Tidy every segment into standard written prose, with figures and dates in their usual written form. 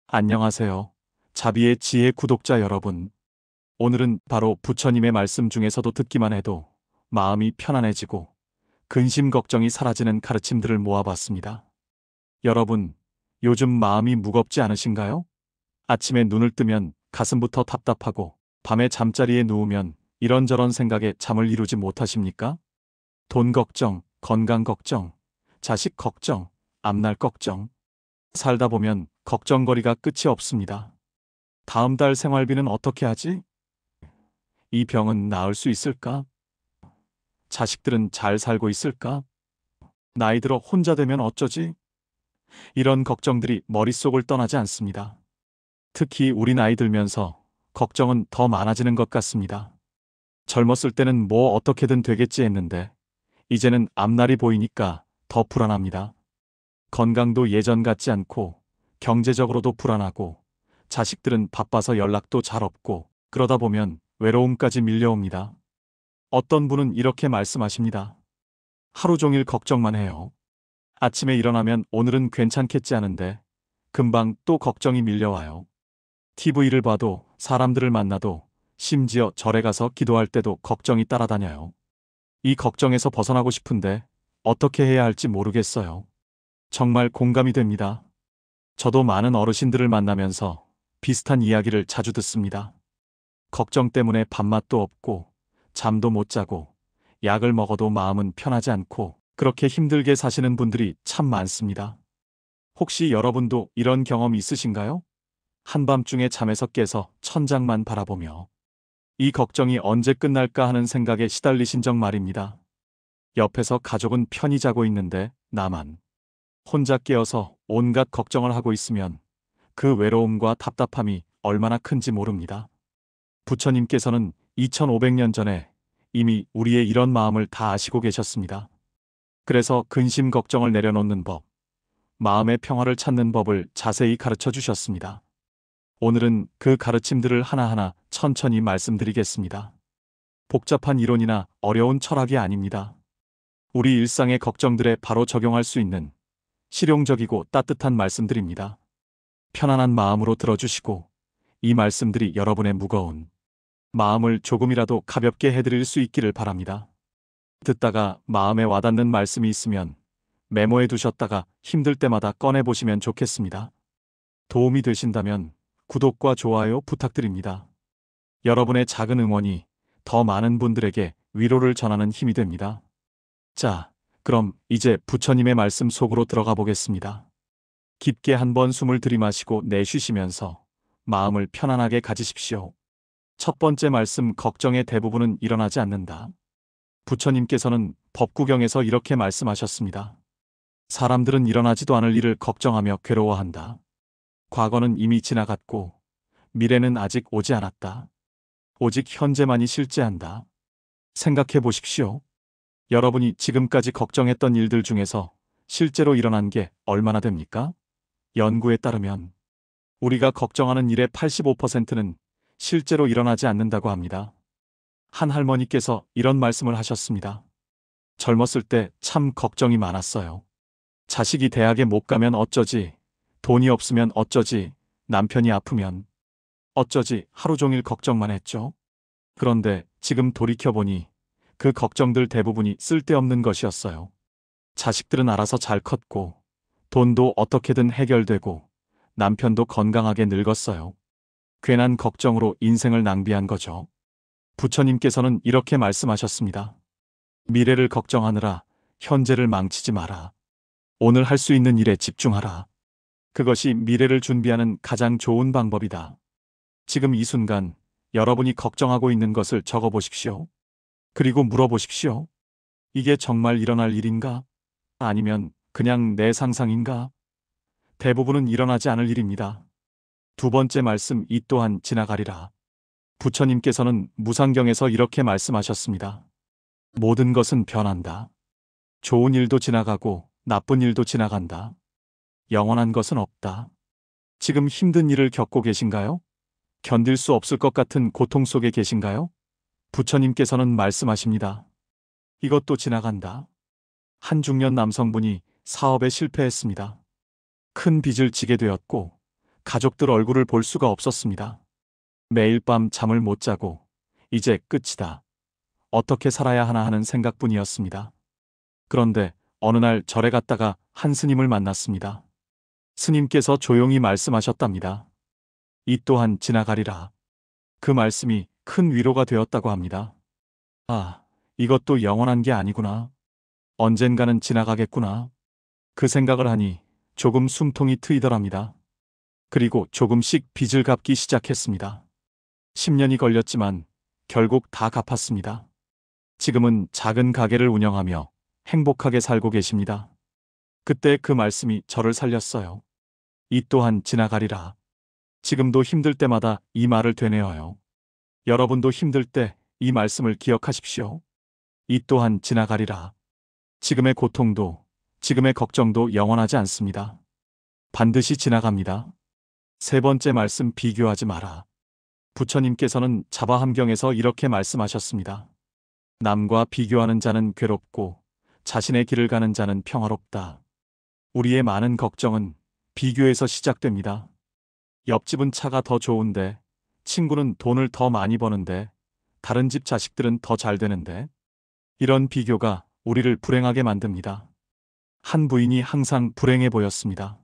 안녕하세요. 자비의 지혜 구독자 여러분. 오늘은 바로 부처님의 말씀 중에서도 듣기만 해도 마음이 편안해지고 근심 걱정이 사라지는 가르침들을 모아봤습니다. 여러분, 요즘 마음이 무겁지 않으신가요? 아침에 눈을 뜨면 가슴부터 답답하고 밤에 잠자리에 누우면 이런저런 생각에 잠을 이루지 못하십니까? 돈 걱정, 건강 걱정, 자식 걱정, 앞날 걱정. 살다 보면 걱정거리가 끝이 없습니다. 다음 달 생활비는 어떻게 하지? 이 병은 나을 수 있을까? 자식들은 잘 살고 있을까? 나이 들어 혼자 되면 어쩌지? 이런 걱정들이 머릿속을 떠나지 않습니다. 특히 우리 나이 들면서 걱정은 더 많아지는 것 같습니다. 젊었을 때는 뭐 어떻게든 되겠지 했는데 이제는 앞날이 보이니까 더 불안합니다. 건강도 예전 같지 않고 경제적으로도 불안하고 자식들은 바빠서 연락도 잘 없고 그러다 보면 외로움까지 밀려옵니다. 어떤 분은 이렇게 말씀하십니다. 하루 종일 걱정만 해요. 아침에 일어나면 오늘은 괜찮겠지 하는데 금방 또 걱정이 밀려와요. TV를 봐도 사람들을 만나도 심지어 절에 가서 기도할 때도 걱정이 따라다녀요. 이 걱정에서 벗어나고 싶은데 어떻게 해야 할지 모르겠어요. 정말 공감이 됩니다. 저도 많은 어르신들을 만나면서 비슷한 이야기를 자주 듣습니다. 걱정 때문에 밥맛도 없고 잠도 못 자고 약을 먹어도 마음은 편하지 않고 그렇게 힘들게 사시는 분들이 참 많습니다. 혹시 여러분도 이런 경험 있으신가요? 한밤중에 잠에서 깨서 천장만 바라보며 이 걱정이 언제 끝날까 하는 생각에 시달리신 적 말입니다. 옆에서 가족은 편히 자고 있는데 나만 혼자 깨어서 온갖 걱정을 하고 있으면 그 외로움과 답답함이 얼마나 큰지 모릅니다. 부처님께서는 2500년 전에 이미 우리의 이런 마음을 다 아시고 계셨습니다. 그래서 근심 걱정을 내려놓는 법, 마음의 평화를 찾는 법을 자세히 가르쳐 주셨습니다. 오늘은 그 가르침들을 하나하나 천천히 말씀드리겠습니다. 복잡한 이론이나 어려운 철학이 아닙니다. 우리 일상의 걱정들에 바로 적용할 수 있는 실용적이고 따뜻한 말씀들입니다. 편안한 마음으로 들어주시고 이 말씀들이 여러분의 무거운 마음을 조금이라도 가볍게 해드릴 수 있기를 바랍니다. 듣다가 마음에 와닿는 말씀이 있으면 메모해 두셨다가 힘들 때마다 꺼내보시면 좋겠습니다. 도움이 되신다면 구독과 좋아요 부탁드립니다. 여러분의 작은 응원이 더 많은 분들에게 위로를 전하는 힘이 됩니다. 자, 그럼 이제 부처님의 말씀 속으로 들어가 보겠습니다. 깊게 한번 숨을 들이마시고 내쉬시면서 마음을 편안하게 가지십시오. 첫 번째 말씀, 걱정의 대부분은 일어나지 않는다. 부처님께서는 법구경에서 이렇게 말씀하셨습니다. 사람들은 일어나지도 않을 일을 걱정하며 괴로워한다. 과거는 이미 지나갔고 미래는 아직 오지 않았다. 오직 현재만이 실재한다. 생각해 보십시오. 여러분이 지금까지 걱정했던 일들 중에서 실제로 일어난 게 얼마나 됩니까? 연구에 따르면 우리가 걱정하는 일의 85%는 실제로 일어나지 않는다고 합니다. 한 할머니께서 이런 말씀을 하셨습니다. 젊었을 때 참 걱정이 많았어요. 자식이 대학에 못 가면 어쩌지, 돈이 없으면 어쩌지, 남편이 아프면 어쩌지 하루 종일 걱정만 했죠. 그런데 지금 돌이켜보니 그 걱정들 대부분이 쓸데없는 것이었어요. 자식들은 알아서 잘 컸고 돈도 어떻게든 해결되고 남편도 건강하게 늙었어요. 괜한 걱정으로 인생을 낭비한 거죠. 부처님께서는 이렇게 말씀하셨습니다. 미래를 걱정하느라 현재를 망치지 마라. 오늘 할 수 있는 일에 집중하라. 그것이 미래를 준비하는 가장 좋은 방법이다. 지금 이 순간 여러분이 걱정하고 있는 것을 적어보십시오. 그리고 물어보십시오. 이게 정말 일어날 일인가? 아니면 그냥 내 상상인가? 대부분은 일어나지 않을 일입니다. 두 번째 말씀, 이 또한 지나가리라. 부처님께서는 무상경에서 이렇게 말씀하셨습니다. 모든 것은 변한다. 좋은 일도 지나가고 나쁜 일도 지나간다. 영원한 것은 없다. 지금 힘든 일을 겪고 계신가요? 견딜 수 없을 것 같은 고통 속에 계신가요? 부처님께서는 말씀하십니다. 이것도 지나간다. 한 중년 남성분이 사업에 실패했습니다. 큰 빚을 지게 되었고 가족들 얼굴을 볼 수가 없었습니다. 매일 밤 잠을 못 자고 이제 끝이다. 어떻게 살아야 하나 하는 생각뿐이었습니다. 그런데 어느 날 절에 갔다가 한 스님을 만났습니다. 스님께서 조용히 말씀하셨답니다. 이 또한 지나가리라. 그 말씀이 큰 위로가 되었다고 합니다. 아, 이것도 영원한 게 아니구나. 언젠가는 지나가겠구나. 그 생각을 하니 조금 숨통이 트이더랍니다. 그리고 조금씩 빚을 갚기 시작했습니다. 10년이 걸렸지만 결국 다 갚았습니다. 지금은 작은 가게를 운영하며 행복하게 살고 계십니다. 그때 그 말씀이 저를 살렸어요. 이 또한 지나가리라. 지금도 힘들 때마다 이 말을 되뇌어요. 여러분도 힘들 때 이 말씀을 기억하십시오. 이 또한 지나가리라. 지금의 고통도, 지금의 걱정도 영원하지 않습니다. 반드시 지나갑니다. 세 번째 말씀, 비교하지 마라. 부처님께서는 자바함경에서 이렇게 말씀하셨습니다. 남과 비교하는 자는 괴롭고 자신의 길을 가는 자는 평화롭다. 우리의 많은 걱정은 비교에서 시작됩니다. 옆집은 차가 더 좋은데, 친구는 돈을 더 많이 버는데, 다른 집 자식들은 더 잘 되는데, 이런 비교가 우리를 불행하게 만듭니다. 한 부인이 항상 불행해 보였습니다.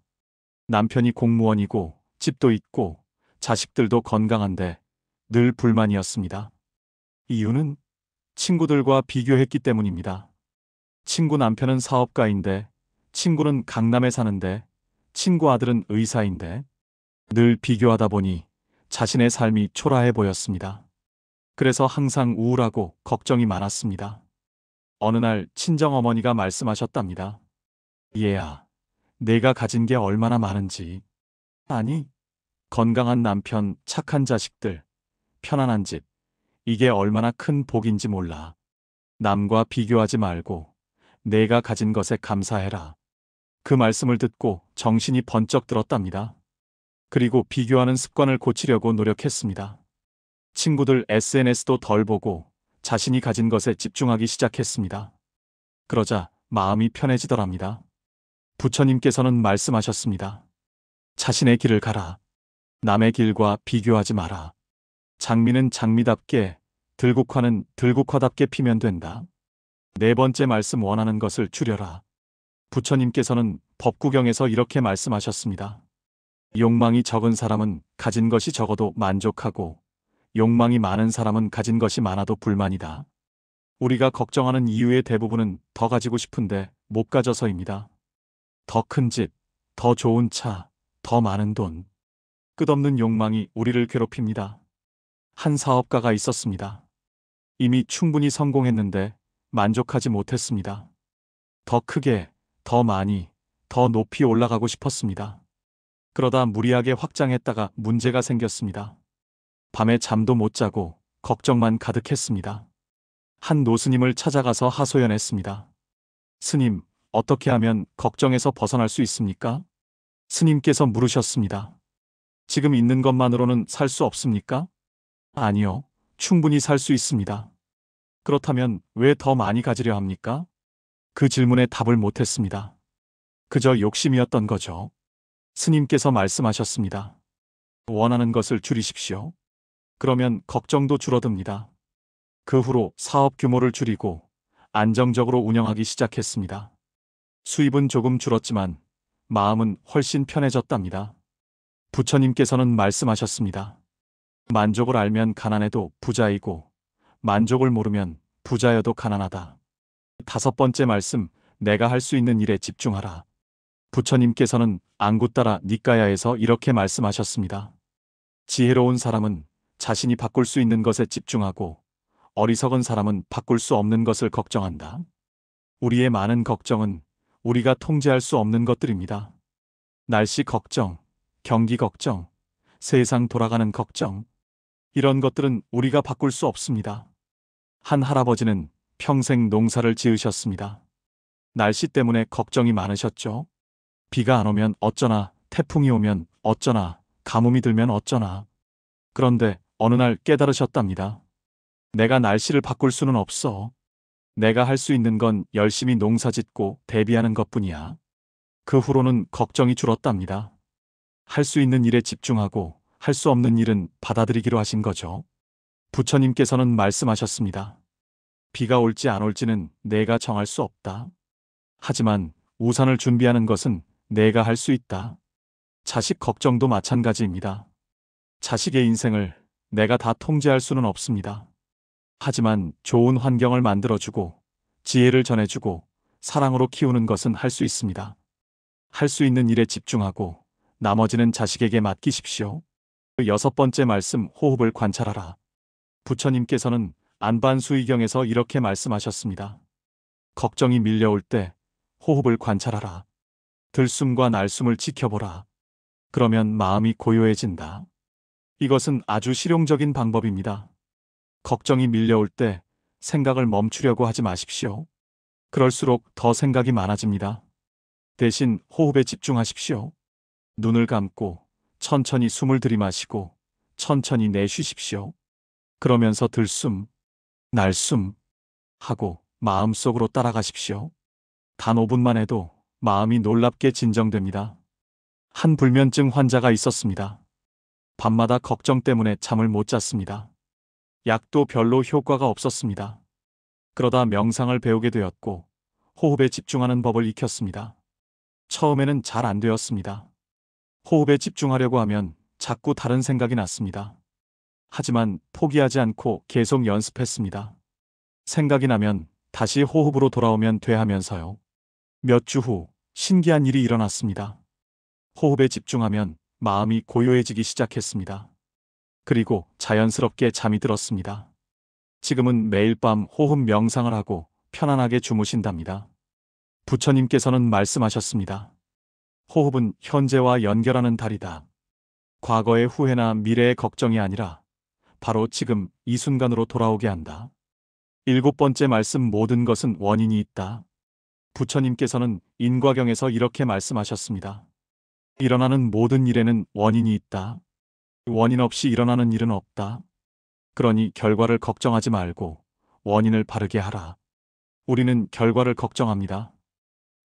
남편이 공무원이고 집도 있고 자식들도 건강한데 늘 불만이었습니다. 이유는 친구들과 비교했기 때문입니다. 친구 남편은 사업가인데, 친구는 강남에 사는데, 친구 아들은 의사인데, 늘 비교하다 보니 자신의 삶이 초라해 보였습니다. 그래서 항상 우울하고 걱정이 많았습니다. 어느 날 친정어머니가 말씀하셨답니다. 얘야, 내가 가진 게 얼마나 많은지. 아니, 건강한 남편, 착한 자식들, 편안한 집, 이게 얼마나 큰 복인지 몰라. 남과 비교하지 말고 내가 가진 것에 감사해라. 그 말씀을 듣고 정신이 번쩍 들었답니다. 그리고 비교하는 습관을 고치려고 노력했습니다. 친구들 SNS도 덜 보고 자신이 가진 것에 집중하기 시작했습니다. 그러자 마음이 편해지더랍니다. 부처님께서는 말씀하셨습니다. 자신의 길을 가라. 남의 길과 비교하지 마라. 장미는 장미답게, 들국화는 들국화답게 피면 된다. 네 번째 말씀, 원하는 것을 줄여라. 부처님께서는 법구경에서 이렇게 말씀하셨습니다. 욕망이 적은 사람은 가진 것이 적어도 만족하고, 욕망이 많은 사람은 가진 것이 많아도 불만이다. 우리가 걱정하는 이유의 대부분은 더 가지고 싶은데 못 가져서입니다. 더 큰 집, 더 좋은 차, 더 많은 돈. 끝없는 욕망이 우리를 괴롭힙니다. 한 사업가가 있었습니다. 이미 충분히 성공했는데 만족하지 못했습니다. 더 크게, 더 많이, 더 높이 올라가고 싶었습니다. 그러다 무리하게 확장했다가 문제가 생겼습니다. 밤에 잠도 못 자고 걱정만 가득했습니다. 한 노스님을 찾아가서 하소연했습니다. 스님, 어떻게 하면 걱정에서 벗어날 수 있습니까? 스님께서 물으셨습니다. 지금 있는 것만으로는 살 수 없습니까? 아니요, 충분히 살 수 있습니다. 그렇다면 왜 더 많이 가지려 합니까? 그 질문에 답을 못했습니다. 그저 욕심이었던 거죠. 스님께서 말씀하셨습니다. 원하는 것을 줄이십시오. 그러면 걱정도 줄어듭니다. 그 후로 사업 규모를 줄이고 안정적으로 운영하기 시작했습니다. 수입은 조금 줄었지만 마음은 훨씬 편해졌답니다. 부처님께서는 말씀하셨습니다. 만족을 알면 가난해도 부자이고, 만족을 모르면 부자여도 가난하다. 다섯 번째 말씀, 내가 할 수 있는 일에 집중하라. 부처님께서는 앙구따라 니까야에서 이렇게 말씀하셨습니다. 지혜로운 사람은 자신이 바꿀 수 있는 것에 집중하고, 어리석은 사람은 바꿀 수 없는 것을 걱정한다. 우리의 많은 걱정은 우리가 통제할 수 없는 것들입니다. 날씨 걱정, 경기 걱정, 세상 돌아가는 걱정, 이런 것들은 우리가 바꿀 수 없습니다. 한 할아버지는 평생 농사를 지으셨습니다. 날씨 때문에 걱정이 많으셨죠. 비가 안 오면 어쩌나, 태풍이 오면 어쩌나, 가뭄이 들면 어쩌나. 그런데 어느 날 깨달으셨답니다. 내가 날씨를 바꿀 수는 없어. 내가 할 수 있는 건 열심히 농사 짓고 대비하는 것뿐이야. 그 후로는 걱정이 줄었답니다. 할 수 있는 일에 집중하고 할 수 없는 일은 받아들이기로 하신 거죠. 부처님께서는 말씀하셨습니다. 비가 올지 안 올지는 내가 정할 수 없다. 하지만 우산을 준비하는 것은 내가 할 수 있다. 자식 걱정도 마찬가지입니다. 자식의 인생을 내가 다 통제할 수는 없습니다. 하지만 좋은 환경을 만들어주고 지혜를 전해주고 사랑으로 키우는 것은 할 수 있습니다. 할 수 있는 일에 집중하고 나머지는 자식에게 맡기십시오. 6번째 말씀, 호흡을 관찰하라. 부처님께서는 안반수의경에서 이렇게 말씀하셨습니다. 걱정이 밀려올 때 호흡을 관찰하라. 들숨과 날숨을 지켜보라. 그러면 마음이 고요해진다. 이것은 아주 실용적인 방법입니다. 걱정이 밀려올 때 생각을 멈추려고 하지 마십시오. 그럴수록 더 생각이 많아집니다. 대신 호흡에 집중하십시오. 눈을 감고 천천히 숨을 들이마시고 천천히 내쉬십시오. 그러면서 들숨, 날숨 하고 마음속으로 따라가십시오. 단 5분만 해도 마음이 놀랍게 진정됩니다. 한 불면증 환자가 있었습니다. 밤마다 걱정 때문에 잠을 못 잤습니다. 약도 별로 효과가 없었습니다. 그러다 명상을 배우게 되었고 호흡에 집중하는 법을 익혔습니다. 처음에는 잘 안 되었습니다. 호흡에 집중하려고 하면 자꾸 다른 생각이 났습니다. 하지만 포기하지 않고 계속 연습했습니다. 생각이 나면 다시 호흡으로 돌아오면 돼 하면서요. 몇 주 후 신기한 일이 일어났습니다. 호흡에 집중하면 마음이 고요해지기 시작했습니다. 그리고 자연스럽게 잠이 들었습니다. 지금은 매일 밤 호흡 명상을 하고 편안하게 주무신답니다. 부처님께서는 말씀하셨습니다. 호흡은 현재와 연결하는 달이다. 과거의 후회나 미래의 걱정이 아니라 바로 지금 이 순간으로 돌아오게 한다. 7번째 말씀, 모든 것은 원인이 있다. 부처님께서는 인과경에서 이렇게 말씀하셨습니다. 일어나는 모든 일에는 원인이 있다. 원인 없이 일어나는 일은 없다. 그러니 결과를 걱정하지 말고 원인을 바르게 하라. 우리는 결과를 걱정합니다.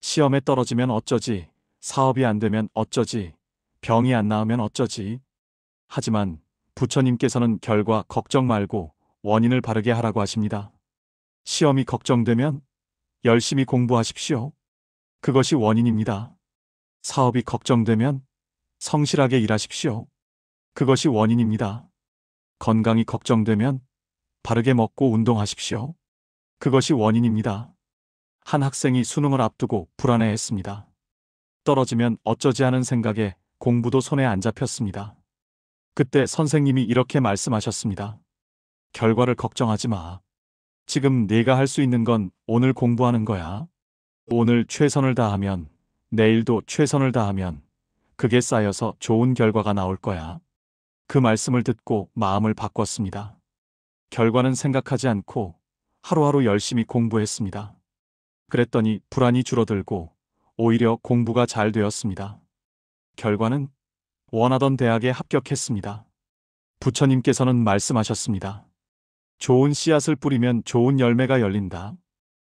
시험에 떨어지면 어쩌지? 사업이 안 되면 어쩌지? 병이 안 나으면 어쩌지? 하지만 부처님께서는 결과 걱정 말고 원인을 바르게 하라고 하십니다. 시험이 걱정되면 열심히 공부하십시오. 그것이 원인입니다. 사업이 걱정되면 성실하게 일하십시오. 그것이 원인입니다. 건강이 걱정되면 바르게 먹고 운동하십시오. 그것이 원인입니다. 한 학생이 수능을 앞두고 불안해했습니다. 떨어지면 어쩌지 하는 생각에 공부도 손에 안 잡혔습니다. 그때 선생님이 이렇게 말씀하셨습니다. 결과를 걱정하지 마. 지금 네가 할 수 있는 건 오늘 공부하는 거야. 오늘 최선을 다하면 내일도 최선을 다하면 그게 쌓여서 좋은 결과가 나올 거야. 그 말씀을 듣고 마음을 바꿨습니다. 결과는 생각하지 않고 하루하루 열심히 공부했습니다. 그랬더니 불안이 줄어들고 오히려 공부가 잘 되었습니다. 결과는 원하던 대학에 합격했습니다. 부처님께서는 말씀하셨습니다. 좋은 씨앗을 뿌리면 좋은 열매가 열린다.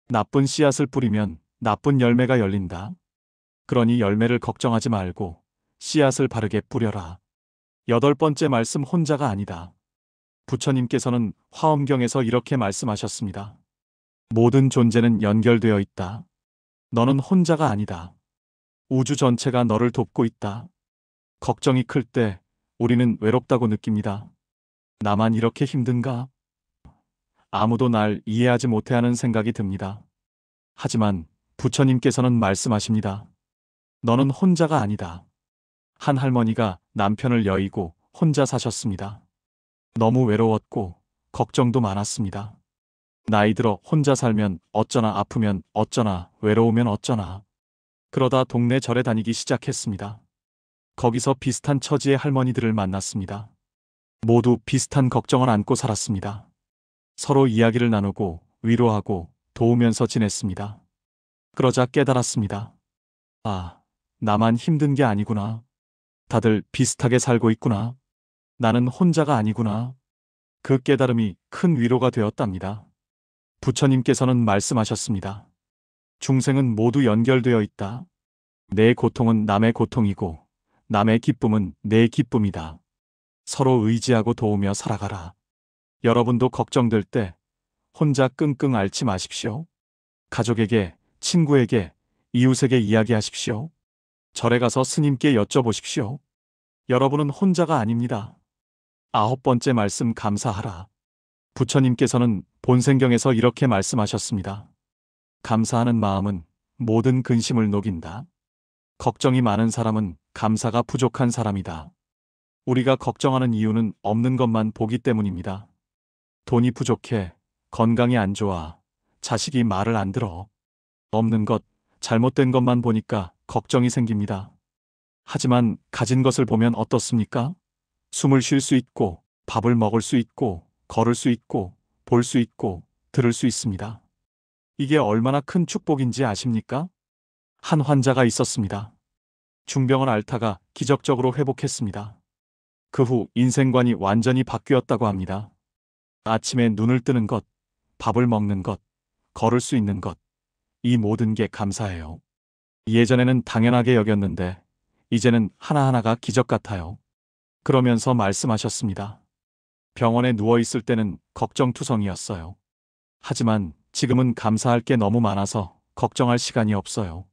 나쁜 씨앗을 뿌리면 나쁜 열매가 열린다. 그러니 열매를 걱정하지 말고 씨앗을 바르게 뿌려라. 8번째 말씀, 혼자가 아니다. 부처님께서는 화엄경에서 이렇게 말씀하셨습니다. 모든 존재는 연결되어 있다. 너는 혼자가 아니다. 우주 전체가 너를 돕고 있다. 걱정이 클 때 우리는 외롭다고 느낍니다. 나만 이렇게 힘든가? 아무도 날 이해하지 못해 하는 생각이 듭니다. 하지만 부처님께서는 말씀하십니다. 너는 혼자가 아니다. 한 할머니가 남편을 여의고 혼자 사셨습니다. 너무 외로웠고 걱정도 많았습니다. 나이 들어 혼자 살면 어쩌나, 아프면 어쩌나, 외로우면 어쩌나. 그러다 동네 절에 다니기 시작했습니다. 거기서 비슷한 처지의 할머니들을 만났습니다. 모두 비슷한 걱정을 안고 살았습니다. 서로 이야기를 나누고 위로하고 도우면서 지냈습니다. 그러자 깨달았습니다. 아, 나만 힘든 게 아니구나. 다들 비슷하게 살고 있구나. 나는 혼자가 아니구나. 그 깨달음이 큰 위로가 되었답니다. 부처님께서는 말씀하셨습니다. 중생은 모두 연결되어 있다. 내 고통은 남의 고통이고 남의 기쁨은 내 기쁨이다. 서로 의지하고 도우며 살아가라. 여러분도 걱정될 때 혼자 끙끙 앓지 마십시오. 가족에게, 친구에게, 이웃에게 이야기하십시오. 절에 가서 스님께 여쭤보십시오. 여러분은 혼자가 아닙니다. 9번째 말씀 감사하라. 부처님께서는 본생경에서 이렇게 말씀하셨습니다. 감사하는 마음은 모든 근심을 녹인다. 걱정이 많은 사람은 감사가 부족한 사람이다. 우리가 걱정하는 이유는 없는 것만 보기 때문입니다. 돈이 부족해, 건강이 안 좋아, 자식이 말을 안 들어. 없는 것, 잘못된 것만 보니까 걱정이 생깁니다. 하지만 가진 것을 보면 어떻습니까? 숨을 쉴 수 있고, 밥을 먹을 수 있고, 걸을 수 있고, 볼 수 있고, 들을 수 있습니다. 이게 얼마나 큰 축복인지 아십니까? 한 환자가 있었습니다. 중병을 앓다가 기적적으로 회복했습니다. 그 후 인생관이 완전히 바뀌었다고 합니다. 아침에 눈을 뜨는 것, 밥을 먹는 것, 걸을 수 있는 것, 이 모든 게 감사해요. 예전에는 당연하게 여겼는데 이제는 하나하나가 기적 같아요. 그러면서 말씀하셨습니다. 병원에 누워 있을 때는 걱정투성이었어요. 하지만 지금은 감사할 게 너무 많아서 걱정할 시간이 없어요.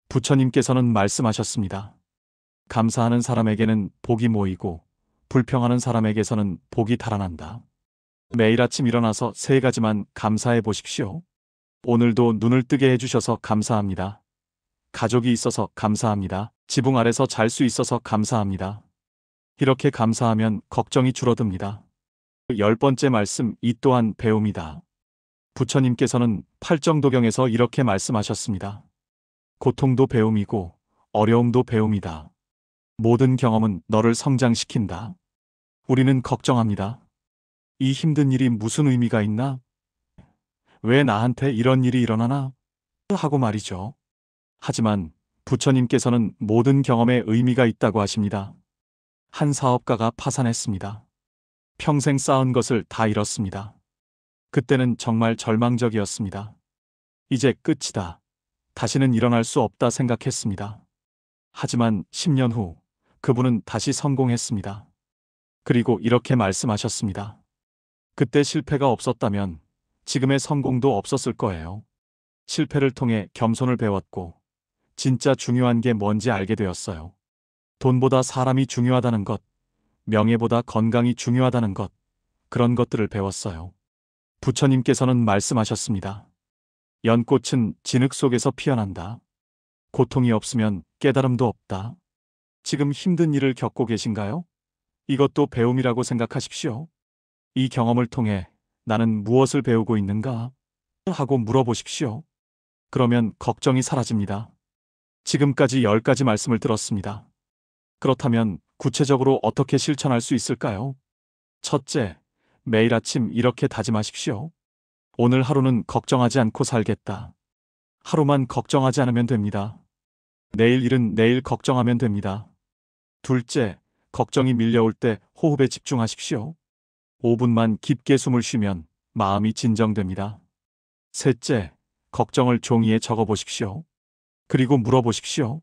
부처님께서는 말씀하셨습니다. 감사하는 사람에게는 복이 모이고 불평하는 사람에게서는 복이 달아난다. 매일 아침 일어나서 3가지만 감사해 보십시오. 오늘도 눈을 뜨게 해주셔서 감사합니다. 가족이 있어서 감사합니다. 지붕 아래서 잘 수 있어서 감사합니다. 이렇게 감사하면 걱정이 줄어듭니다. 10번째 말씀, 이 또한 배움이다. 부처님께서는 팔정도경에서 이렇게 말씀하셨습니다. 고통도 배움이고 어려움도 배움이다. 모든 경험은 너를 성장시킨다. 우리는 걱정합니다. 이 힘든 일이 무슨 의미가 있나? 왜 나한테 이런 일이 일어나나? 하고 말이죠. 하지만 부처님께서는 모든 경험에 의미가 있다고 하십니다. 한 사업가가 파산했습니다. 평생 쌓은 것을 다 잃었습니다. 그때는 정말 절망적이었습니다. 이제 끝이다. 다시는 일어날 수 없다 생각했습니다. 하지만 10년 후 그분은 다시 성공했습니다. 그리고 이렇게 말씀하셨습니다. 그때 실패가 없었다면 지금의 성공도 없었을 거예요. 실패를 통해 겸손을 배웠고 진짜 중요한 게 뭔지 알게 되었어요. 돈보다 사람이 중요하다는 것, 명예보다 건강이 중요하다는 것, 그런 것들을 배웠어요. 부처님께서는 말씀하셨습니다. 연꽃은 진흙 속에서 피어난다. 고통이 없으면 깨달음도 없다. 지금 힘든 일을 겪고 계신가요? 이것도 배움이라고 생각하십시오. 이 경험을 통해 나는 무엇을 배우고 있는가? 하고 물어보십시오. 그러면 걱정이 사라집니다. 지금까지 10가지 말씀을 들었습니다. 그렇다면 구체적으로 어떻게 실천할 수 있을까요? 첫째, 매일 아침 이렇게 다짐하십시오. 오늘 하루는 걱정하지 않고 살겠다. 하루만 걱정하지 않으면 됩니다. 내일 일은 내일 걱정하면 됩니다. 둘째, 걱정이 밀려올 때 호흡에 집중하십시오. 5분만 깊게 숨을 쉬면 마음이 진정됩니다. 셋째, 걱정을 종이에 적어보십시오. 그리고 물어보십시오.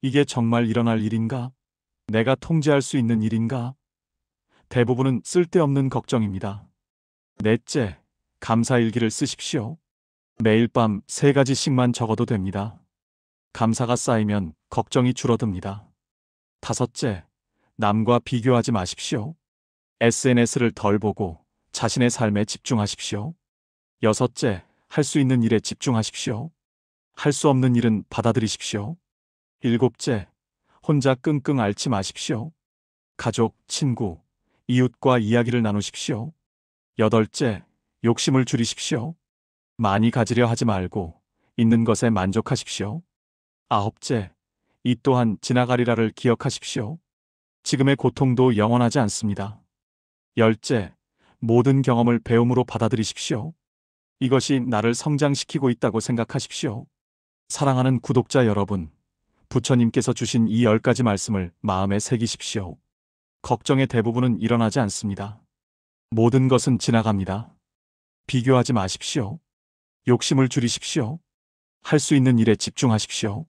이게 정말 일어날 일인가? 내가 통제할 수 있는 일인가? 대부분은 쓸데없는 걱정입니다. 넷째, 감사일기를 쓰십시오. 매일 밤 3가지씩만 적어도 됩니다. 감사가 쌓이면 걱정이 줄어듭니다. 다섯째, 남과 비교하지 마십시오. SNS를 덜 보고 자신의 삶에 집중하십시오. 여섯째, 할 수 있는 일에 집중하십시오. 할 수 없는 일은 받아들이십시오. 일곱째, 혼자 끙끙 앓지 마십시오. 가족, 친구, 이웃과 이야기를 나누십시오. 여덟째, 욕심을 줄이십시오. 많이 가지려 하지 말고 있는 것에 만족하십시오. 아홉째, 이 또한 지나가리라를 기억하십시오. 지금의 고통도 영원하지 않습니다. 열째, 모든 경험을 배움으로 받아들이십시오. 이것이 나를 성장시키고 있다고 생각하십시오. 사랑하는 구독자 여러분, 부처님께서 주신 이 10가지 말씀을 마음에 새기십시오. 걱정의 대부분은 일어나지 않습니다. 모든 것은 지나갑니다. 비교하지 마십시오. 욕심을 줄이십시오. 할 수 있는 일에 집중하십시오.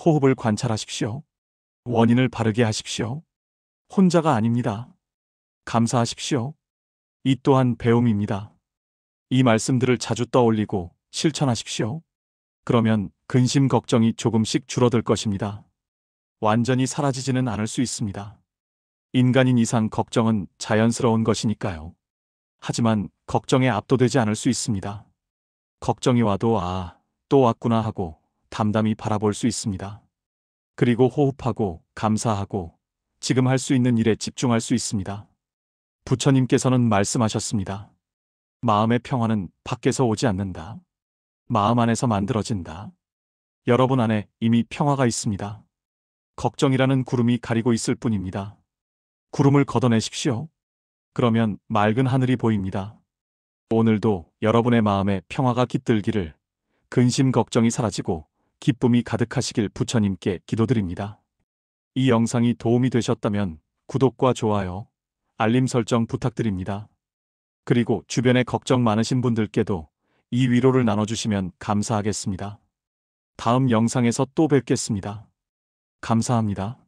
호흡을 관찰하십시오. 원인을 바르게 하십시오. 혼자가 아닙니다. 감사하십시오. 이 또한 배움입니다. 이 말씀들을 자주 떠올리고 실천하십시오. 그러면 근심 걱정이 조금씩 줄어들 것입니다. 완전히 사라지지는 않을 수 있습니다. 인간인 이상 걱정은 자연스러운 것이니까요. 하지만 걱정에 압도되지 않을 수 있습니다. 걱정이 와도 또 왔구나 하고 담담히 바라볼 수 있습니다. 그리고 호흡하고 감사하고 지금 할 수 있는 일에 집중할 수 있습니다. 부처님께서는 말씀하셨습니다. 마음의 평화는 밖에서 오지 않는다. 마음 안에서 만들어진다. 여러분 안에 이미 평화가 있습니다. 걱정이라는 구름이 가리고 있을 뿐입니다. 구름을 걷어내십시오. 그러면 맑은 하늘이 보입니다. 오늘도 여러분의 마음에 평화가 깃들기를, 근심 걱정이 사라지고 기쁨이 가득하시길 부처님께 기도드립니다. 이 영상이 도움이 되셨다면 구독과 좋아요, 알림 설정 부탁드립니다. 그리고 주변에 걱정 많으신 분들께도 이 위로를 나눠주시면 감사하겠습니다. 다음 영상에서 또 뵙겠습니다. 감사합니다.